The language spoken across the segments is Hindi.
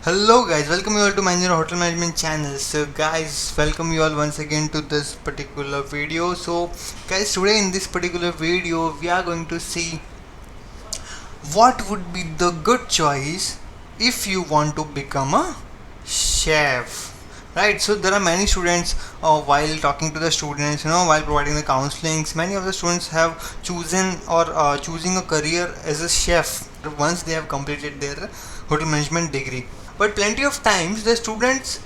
Hello guys, welcome you all to Manjaro Hotel Management channel. So guys, welcome you all once again to this particular video. So guys, today in this particular video we are going to see what would be the good choice if you want to become a chef. Right, so there are many students, while talking to the students, while providing the counselings, many of the students have chosen or choosing a career as a chef once they have completed their hotel management degree. But plenty of times the students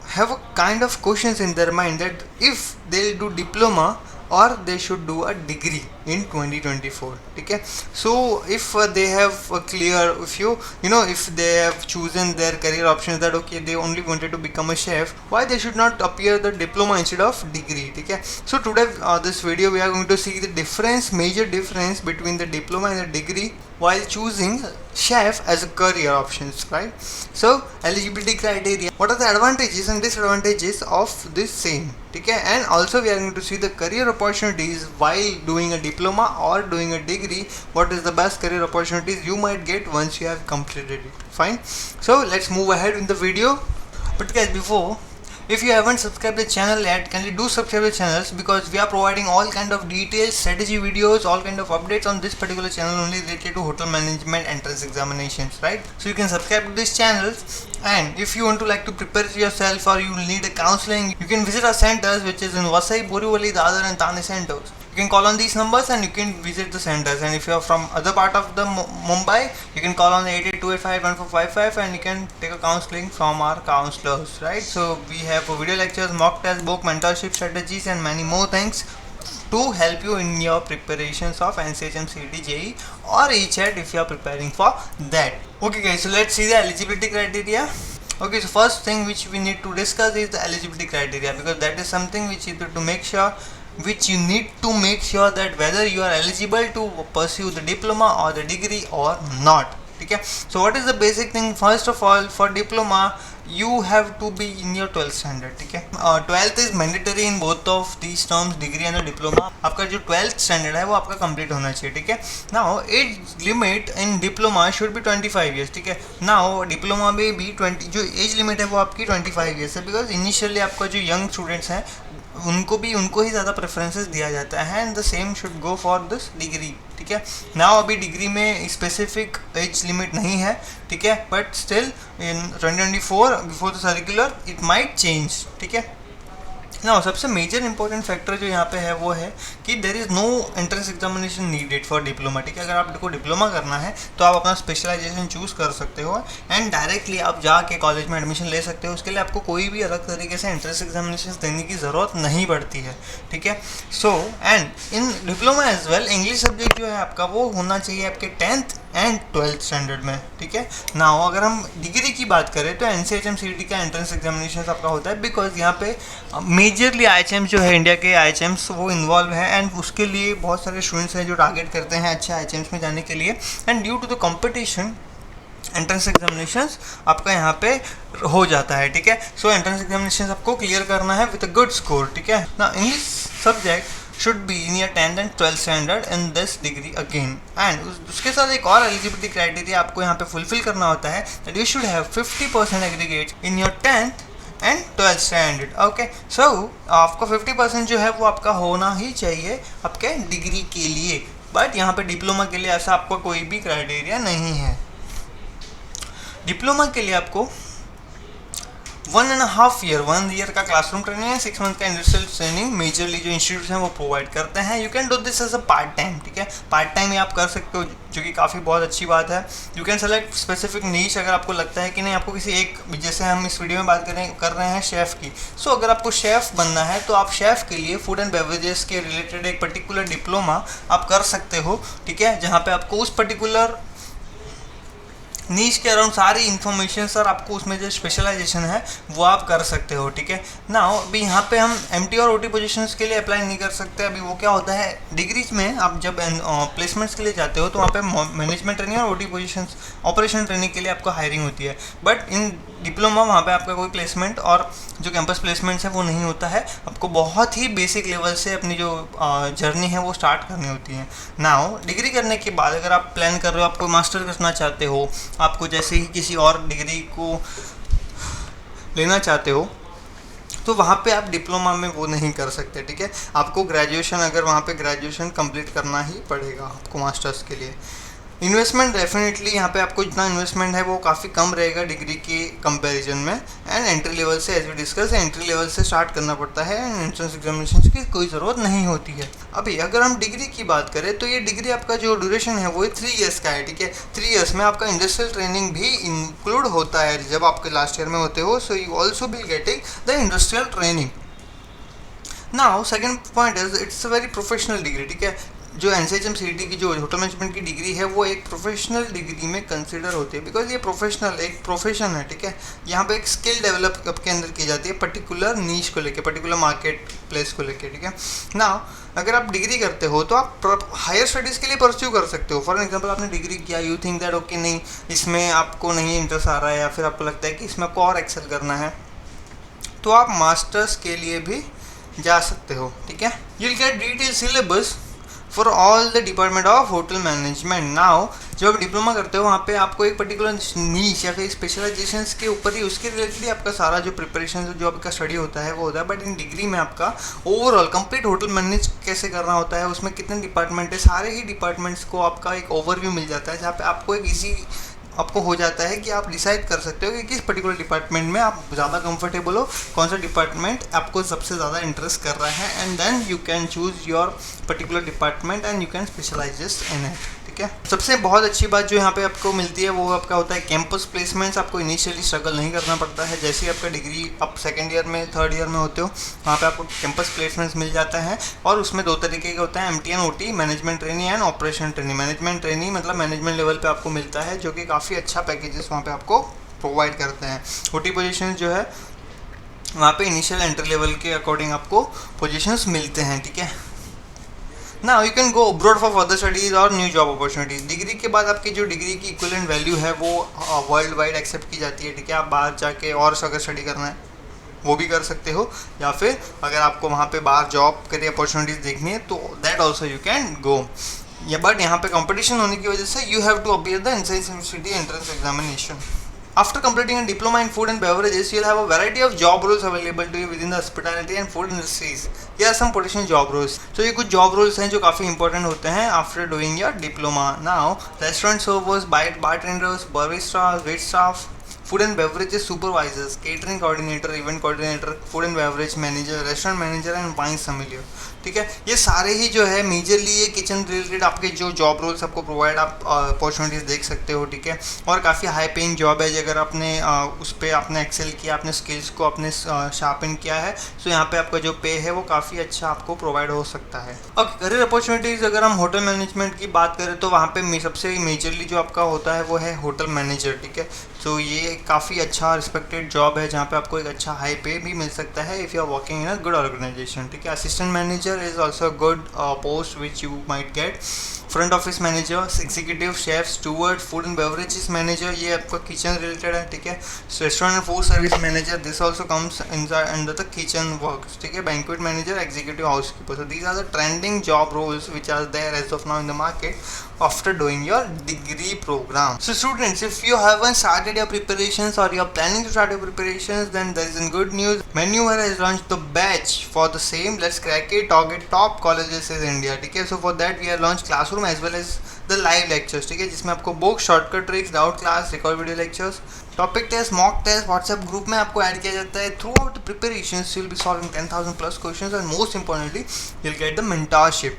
have a kind of questions in their mind that if they'll do diploma or they should do a degree in 2024. Okay, so if they have a clear, if they have chosen their career options that okay they only wanted to become a chef, why they should not appear the diploma instead of degree. Okay, so today this video we are going to see the major difference between the diploma and the degree while choosing chef as a career options, right? So eligibility criteria, what are the advantages and disadvantages of this same. Okay, and also we are going to see the career opportunities while doing a diploma or doing a degree. What is the best career opportunities you might get once you have completed it. Fine, so let's move ahead in the video. But guys, before, if you haven't subscribed the channel yet, kindly do subscribe the channels, because we are providing all kind of detailed strategy videos, all kind of updates on this particular channel only related to hotel management entrance examinations, right? So you can subscribe to this channel, and if you want to prepare yourself or you need a counseling, you can visit our centers, which is in Vasai, Borivali, Dadar and Thane centers. You can call on these numbers and you can visit the centers. And if you are from other part of the Mumbai, you can call on the 88285145 and you can take a counseling from our counselors, right? So we have video lectures, mock test book, mentorship strategies and many more things to help you in your preparations of NCHM, CET, JEE or ECHET if you are preparing for that. Okay guys, so let's see the eligibility criteria. Okay, so first thing which we need to discuss is the eligibility criteria, because that is something which you need to make sure that whether you are eligible to pursue the diploma or the degree or not. Okay, so what is the basic thing? First of all, for diploma you have to be in your 12th standard. Okay, 12th is mandatory in both of these terms, degree and diploma. आपका जो 12th standard है वो आपका complete होना चाहिए. ठीक है, now age limit in diploma should be 25 years. ठीक है, now diploma में भी 20 जो age limit है वो आपकी 25 years है, because initially आपका जो young students हैं उनको ही ज़्यादा प्रेफरेंसेस दिया जाता है, and the same should go for this degree. ठीक है, नाउ अभी डिग्री में स्पेसिफिक एज लिमिट नहीं है. ठीक है, but still in 2024 before the circular it might change. ठीक है, ना सबसे मेजर इंपॉर्टेंट फैक्टर जो यहाँ पे है वो है कि there is no entrance examination needed for diploma. ठीक है, अगर आपको डिप्लोमा करना है तो आप अपना स्पेशलाइजेशन चूज़ कर सकते हो एंड डायरेक्टली आप जाके कॉलेज में एडमिशन ले सकते हो. उसके लिए आपको कोई भी अलग तरीके से एंट्रेंस एग्जामिनेशन देने की ज़रूरत नहीं पड़ती है. ठीक है, so and in diploma as well English subject जो है आपका वो होना चाहिए आपके 10th एंड 12th स्टैंडर्ड में. ठीक है, ना अगर हम डिग्री की बात करें तो NCHM CET का एंट्रेंस एग्जामिनेशन आपका होता है, बिकॉज यहाँ पे मेजरली IHMs जो है इंडिया के IHMs वो इन्वॉल्व है, एंड उसके लिए बहुत सारे स्टूडेंट्स हैं जो टारगेट करते हैं अच्छे IHMs में जाने के लिए, and due to the competition entrance examinations आपका यहाँ पे हो जाता है. ठीक है, सो एंट्रेंस एग्जामिनेशन आपको क्लियर करना है विद अ गुड स्कोर. ठीक है, ना English subject should be in your 10th and 12th standard in this degree again. And उसके साथ एक और eligibility criteria आपको यहाँ पे fulfill करना होता है, that you should have 50% aggregate in your 10th and 12th standard. Okay, so आपका 50% जो है वो आपका होना ही चाहिए आपके डिग्री के लिए, बट यहाँ पे डिप्लोमा के लिए ऐसा आपको कोई भी क्राइटेरिया नहीं है. डिप्लोमा के लिए आपको 1.5 ईयर का क्लासरूम ट्रेनिंग है, 6 मंथ का इंडस्ट्रियल ट्रेनिंग मेजरली जो इंस्टीट्यूट हैं वो प्रोवाइड करते हैं. You can do this as a part time. ठीक है, पार्ट टाइम ही आप कर सकते हो, जो कि काफ़ी बहुत अच्छी बात है. यू कैन सेलेक्ट स्पेसिफिक नीश अगर आपको लगता है कि नहीं आपको किसी एक, जैसे हम इस वीडियो में बात कर रहे हैं शेफ़ की. सो अगर आपको शेफ़ बनना है तो आप शेफ़ के लिए फूड एंड बेवरेजेस के रिलेटेड एक पर्टिकुलर डिप्लोमा आप कर सकते हो. ठीक है, जहाँ पर आपको उस पर्टिकुलर नीच के अराउंड सारी इन्फॉर्मेशन सर आपको उसमें जो स्पेशलाइजेशन है वो आप कर सकते हो. ठीक है, ना अभी यहाँ पे हम MT और OT पोजीशंस के लिए अप्लाई नहीं कर सकते. अभी वो क्या होता है, डिग्रीज में आप जब प्लेसमेंट्स के लिए जाते हो तो वहाँ पे मैनेजमेंट ट्रेनिंग और OT पोजीशंस ऑपरेशन ट्रेनिंग के लिए आपको हायरिंग होती है, बट इन डिप्लोमा वहाँ पे आपका कोई प्लेसमेंट और जो कैंपस प्लेसमेंट्स है वो नहीं होता है. आपको बहुत ही बेसिक लेवल से अपनी जो जर्नी है वो स्टार्ट करनी होती है. नाउ डिग्री करने के बाद अगर आप प्लान कर रहे हो, आपको मास्टर करना चाहते हो आपको जैसे ही किसी और डिग्री को लेना चाहते हो तो वहाँ पे आप डिप्लोमा में वो नहीं कर सकते, ठीक है। आपको ग्रेजुएशन, अगर वहाँ पे ग्रेजुएशन कंप्लीट करना ही पड़ेगा आपको मास्टर्स के लिए। इन्वेस्टमेंट डेफिनेटली यहाँ पे आपको जितना इन्वेस्टमेंट है वो काफ़ी कम रहेगा डिग्री के कंपैरिजन में। एंड एंट्री लेवल से, as we discuss, entry level से स्टार्ट करना पड़ता है एंड एंट्रेंस एग्जामिनेशन की कोई ज़रूरत नहीं होती है। अभी अगर हम डिग्री की बात करें तो ये डिग्री आपका जो ड्यूरेशन है वो 3 ईयर्स का है, ठीक है। 3 ईयर्स में आपका इंडस्ट्रियल ट्रेनिंग भी इंक्लूड होता है जब आपके लास्ट ईयर में होते हो। So you also be getting the industrial training. Now second point is it's a very professional degree, ठीक है। जो NCHM-CET की जो होटल मैनेजमेंट की डिग्री है वो एक प्रोफेशनल डिग्री में कंसिडर होती है, बिकॉज ये प्रोफेशनल एक प्रोफेशन है, ठीक है। यहाँ पे एक स्किल डेवलप आपके अंदर की जाती है पर्टिकुलर नीश को लेके, पर्टिकुलर मार्केट प्लेस को लेके, ठीक है ना। अगर आप डिग्री करते हो तो आप हायर स्टडीज़ के लिए परस्यू कर सकते हो। फॉर एग्जांपल आपने डिग्री किया, यू थिंक दैट ओके नहीं इसमें आपको नहीं इंटरेस्ट आ रहा है, या फिर आपको लगता है कि इसमें आपको और एक्सेल करना है, तो आप मास्टर्स के लिए भी जा सकते हो, ठीक है। You will gate detail syllabus for all the department of hotel management. Now जब आप डिप्लोमा करते हो वहाँ पे आपको एक पर्टिकुलर नीश या फिर स्पेशलाइजेशंस के ऊपर ही, उसके रिलेटेड आपका सारा जो प्रिपरेशन जो आपका स्टडी होता है वो होता है। बट इन डिग्री में आपका ओवरऑल कंप्लीट होटल मैनेज कैसे करना होता है, उसमें कितने डिपार्टमेंट है, सारे ही डिपार्टमेंट्स को आपका एक ओवरव्यू मिल जाता है, जहाँ पे आपको एक ईजी आपको हो जाता है कि आप डिसाइड कर सकते हो कि किस पर्टिकुलर डिपार्टमेंट में आप ज़्यादा कंफर्टेबल हो, कौन सा डिपार्टमेंट आपको सबसे ज़्यादा इंटरेस्ट कर रहा है, and then you can choose your particular department and you can specialize in it, ठीक है। सबसे बहुत अच्छी बात जो यहाँ पे आपको मिलती है वो आपका होता है कैंपस प्लेसमेंट्स। आपको इनिशियली स्ट्रगल नहीं करना पड़ता है। जैसे ही आपका डिग्री आप सेकेंड ईयर में, थर्ड ईयर में होते हो, वहाँ पे आपको कैंपस प्लेसमेंट्स मिल जाता है। और उसमें 2 तरीके के होते हैं, MT and OT, management trainee and operation trainee. Management trainee मतलब मैनेजमेंट लेवल पे आपको मिलता है, जो कि काफ़ी अच्छा पैकेजेस वहाँ पे आपको प्रोवाइड करते हैं। OT पोजीशन जो है वहाँ पे इनिशियल एंट्री लेवल के अकॉर्डिंग आपको पोजीशंस मिलते हैं, ठीक है। Now you can go abroad for further studies और न्यू जॉब अपॉर्चुनिटीज। डिग्री के बाद आपकी जो डिग्री की इक्विवेलेंट वैल्यू है वो वर्ल्ड वाइड एक्सेप्ट की जाती है, ठीक है। आप बाहर जाके और अगर स्टडी करना है वो भी कर सकते हो, या फिर अगर आपको वहाँ पे बाहर जॉब करियर अपॉर्चुनिटीज देखनी है तो that also you can go. या बट यहाँ पे कंपटीशन होने की वजह से you have to appear the NCHM-CET entrance examination. After completing a diploma in food and beverages, you'll have a variety of job roles available to you within the hospitality and food industries. Here are some potential job roles. So ये कुछ job roles हैं जो काफ़ी important होते हैं after doing your diploma. Now, restaurant servers, bartenders, baristas, wait staff, food and beverages supervisors, catering coordinator, event coordinator, food and beverage manager, restaurant manager and wine sommelier, ठीक है। ये सारे ही जो है मेजरली ये किचन रिलेटेड आपके जो जॉब रोल्स आपको प्रोवाइड आप अपॉर्चुनिटीज़ देख सकते हो, ठीक है। और काफ़ी हाई पेइंग जॉब है। अगर आपने उस पर आपने एक्सेल किया, अपने स्किल्स को आपने शार्पन किया है, तो यहाँ पे आपका जो पे है वो काफ़ी अच्छा आपको प्रोवाइड हो सकता है। और करियर अपॉर्चुनिटीज़ अगर हम होटल मैनेजमेंट की बात करें तो वहाँ पे सबसे मेजरली जो आपका होता है वो है होटल मैनेजर, ठीक है। तो ये काफ़ी अच्छा रिस्पेक्टेड जॉब है जहाँ पे आपको एक अच्छा हाई पे भी मिल सकता है if you are working in a good organization, ठीक है। Assistant manager is also good post which you might get. Front office manager, executive chef, steward, food and beverages manager, ये आपका किचन रिलेटेड है, ठीक है। Restaurant and food service manager, this also comes under the kitchen work, ठीक है। Banquet manager, executive housekeeper, so these are the trending job roles which are there as of now in the market after doing your degree program. So students, if you haven't started your preparations or you're planning to start your preparations, then there is good news. Maneuver has launched the batch for the same. Let's crack it, target top colleges in India, ठीक है। So for that we have launched classroom as well as the live lectures, ठीक है, जिसमें आपको book, shortcut tricks, doubt class, record video lectures, topic test, mock test WhatsApp group में आपको ऐड किया जाता है। Throughout the preparations you will be solving 10,000 plus questions and most importantly you will get the mentorship,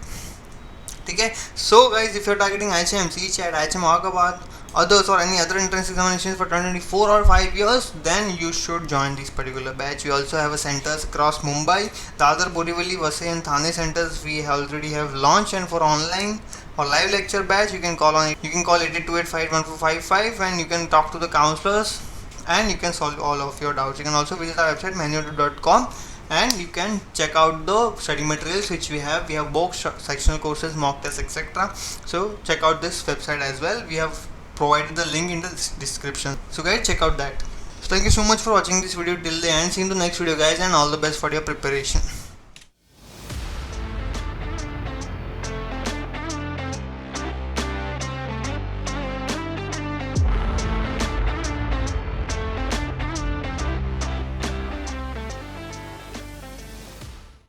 ठीक है। So guys, if you are targeting IHM, CCHAT, IHM Ahmedabad, others or any other entrance examinations for 2024 or 5 years, then you should join this particular batch. We also have a centers across Mumbai, Dadar, Borivali, Vasai and Thane centers we already have launched. And for online or live lecture batch, you can call 82285145 and you can talk to the counselors and you can solve all of your doubts. You can also visit our website manual.com and you can check out the study materials which we have. We have both sectional courses, mock tests, etc. So check out this website as well. We have provided the link in the description, so guys check out that. So thank you so much for watching this video till the end. See you in the next video guys, and all the best for your preparation.